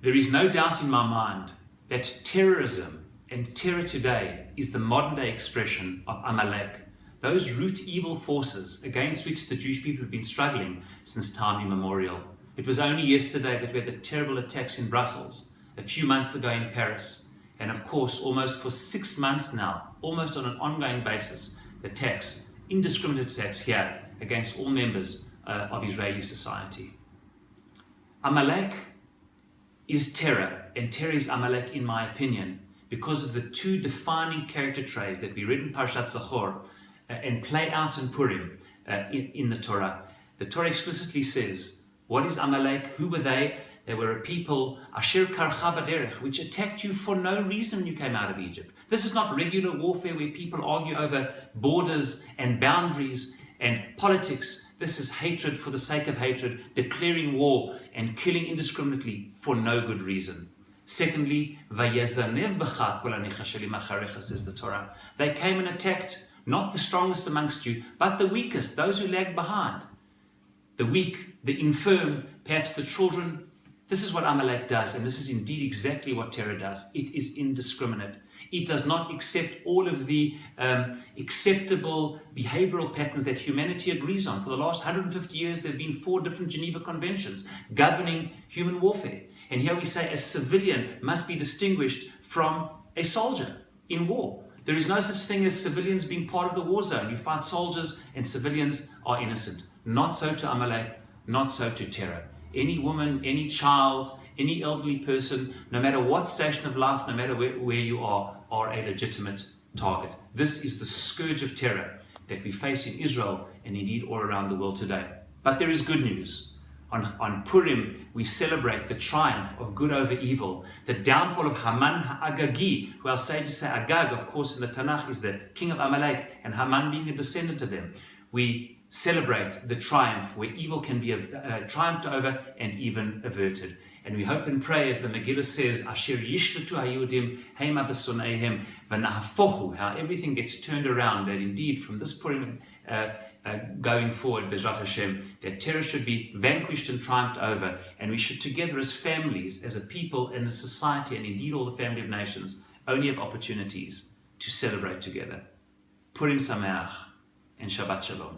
There is no doubt in my mind that terrorism and terror today is the modern day expression of Amalek, those root evil forces against which the Jewish people have been struggling since time immemorial. It was only yesterday that we had the terrible attacks in Brussels, a few months ago in Paris, and of course almost for 6 months now, almost on an ongoing basis, attacks, indiscriminate attacks here against all members of Israeli society. Amalek is terror, and terror is Amalek in my opinion, because of the two defining character traits that we read in Parashat Zachor and play out in Purim in the Torah. The Torah explicitly says, what is Amalek? Who were they? They were a people, Asher Karcha Baderech, which attacked you for no reason when you came out of Egypt. This is not regular warfare where people argue over borders and boundaries and politics. This is hatred for the sake of hatred, declaring war and killing indiscriminately for no good reason. Secondly, Vayezanev b'cha kol hanicha sheli macharecha, says the Torah. They came and attacked not the strongest amongst you, but the weakest, those who lagged behind. The weak, the infirm, perhaps the children. This is what Amalek does, and this is indeed exactly what terror does. It is indiscriminate. It does not accept all of the acceptable behavioral patterns that humanity agrees on. For the last 150 years, there have been 4 different Geneva Conventions governing human warfare. And here we say a civilian must be distinguished from a soldier in war. There is no such thing as civilians being part of the war zone. You fight soldiers and civilians are innocent. Not so to Amalek, not so to terror. Any woman, any child, any elderly person, no matter what station of life, no matter where you are a legitimate target. This is the scourge of terror that we face in Israel and indeed all around the world today. But there is good news. On Purim, we celebrate the triumph of good over evil, the downfall of Haman Agagi, who our sages say Agag, of course, in the Tanakh is the king of Amalek, and Haman being a descendant of them. We celebrate the triumph where evil can be triumphed over and even averted. And we hope and pray, as the Megillah says, Asher yishletu hayudim heima b'soneihem v'nahafochu, how everything gets turned around, that indeed from this Purim going forward, B'ezrat Hashem, that terror should be vanquished and triumphed over, and we should together as families, as a people and a society, and indeed all the family of nations, only have opportunities to celebrate together. Purim Sameach and Shabbat Shalom.